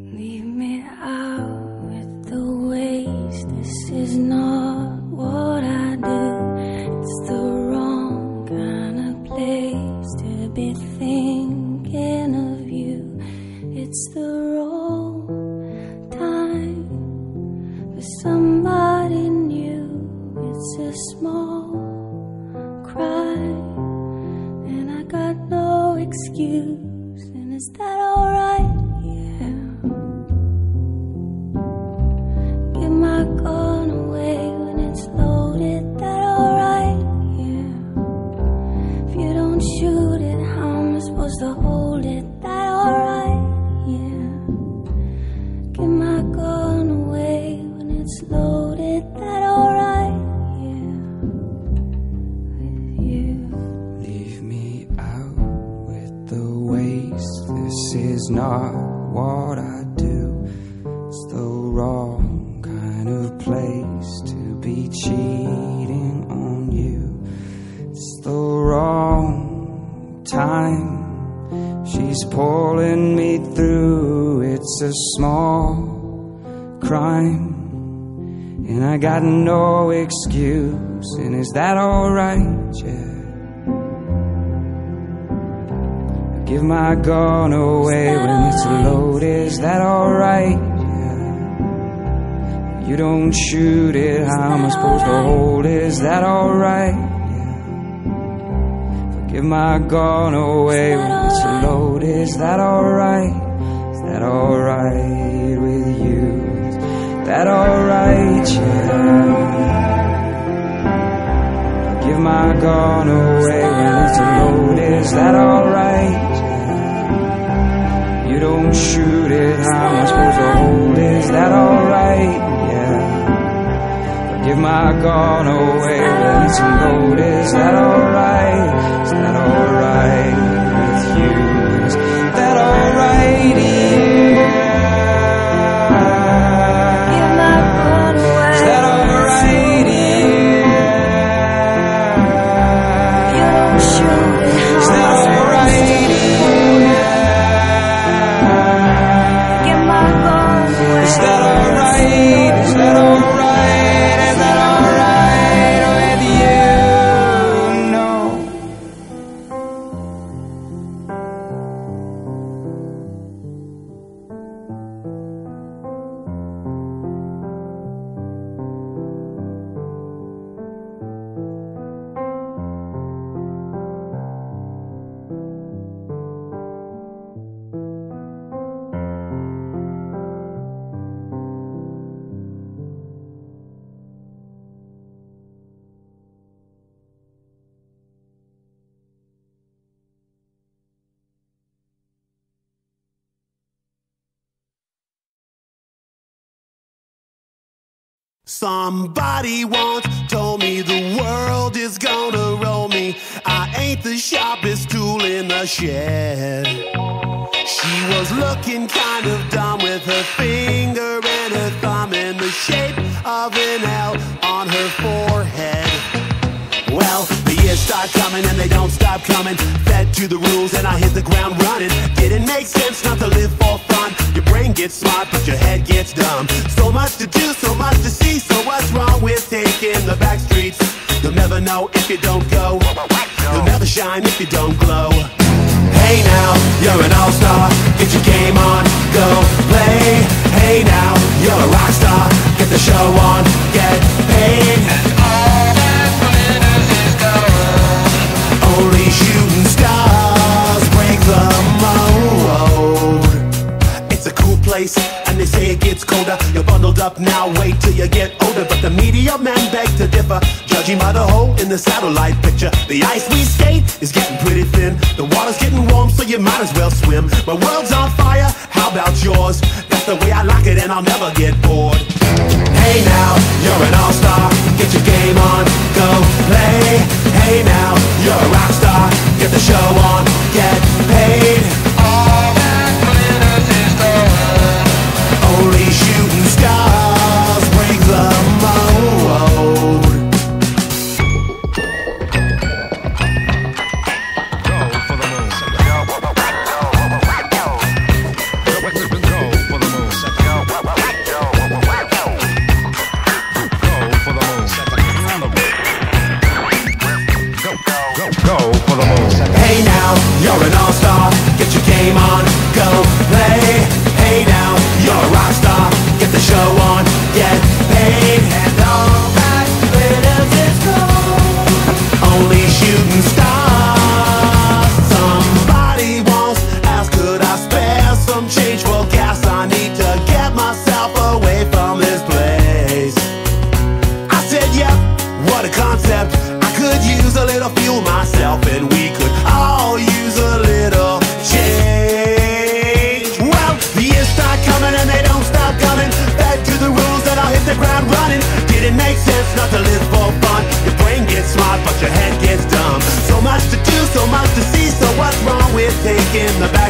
Leave me out with the waste. This is not what I do. It's the wrong kind of place to be thinking of you. It's the wrong time for somebody new. It's a small crime, and I got no excuse. And is that alright? Give my gun away when it's loaded, that alright? Yeah. If you don't shoot it, how am I supposed to hold it? That alright? Yeah. Give my gun away when it's loaded, that alright? Yeah. With you. Leave me out with the waste. This is not what I do. It's the wrong kind of place to be cheating on you. It's the wrong time. She's pulling me through. It's a small crime, and I got no excuse. And is that alright? Yeah. I give my gun away when it's loaded. Is that alright? You don't shoot it, how am I supposed to hold it? Is that alright? Yeah. If I give my gun away when it's loaded, is that alright? Is that alright with you? Is that alright? Yeah. If I give my gun away when it's loaded, is that alright? Yeah. You don't shoot it, how am I supposed to hold it? Is that alright? Give my gun away when it's loaded. Is that alright? Is that alright with you? Is that alright? Yeah. Give my gun away. Is that alright? Yeah. You don't shoot it. Is that alright? Yeah. Give my gun away. Is that alright? Is that alright? Somebody once told me the world is gonna roll me. I ain't the sharpest tool in the shed. She was looking kind of dumb with her finger and her thumb in the shape of an L on her forehead. Well, the years start coming and they don't stop coming. Fed to the rules and I hit the ground running. Didn't make sense not to live for fun. Your brain gets smart but your head gets dumb. So much to do, so much to see. So what's wrong with taking the back streets? You'll never know if you don't go. You'll never shine if you don't glow. Hey now, you're an all-star. Get your game on, go play. Hey now, you're a rock star. Get the show on, get paid. And all that glitters is gold. Only shooting stars break the mold. It's a cool place, and they say it gets colder. You're bundled up now, wait till you get older. But the media men beg to differ, judging by the hole in the satellite picture. The ice we skate is getting pretty thin. The water's getting warm, so you might as well swim. My world's on fire, how about yours? That's the way I like it, and I'll never get bored. Hey now, you're an all-star. Get your game on, go play. Hey now, you're a rock star. Get the show on, get paid. All that glitters is gold. Only shooting stars break the mold. Go for the moon. Go for the moon. Game on, go play. Hey now, you're a rock star. Get the show on, get paid. And all that glitters is gold. Only shooting stars. Somebody once asked, could I spare some change for gas? I need to get myself away from this place. I said, yep, what a concept. I could use a little fuel myself, and we could all use a little change. Well, the years start coming and they don't stop coming. Fed to the rules and I'll hit the ground running. Didn't make sense not to live for fun. Your brain gets smart but your head gets dumb. So much to do, so much to see. So what's wrong with taking the back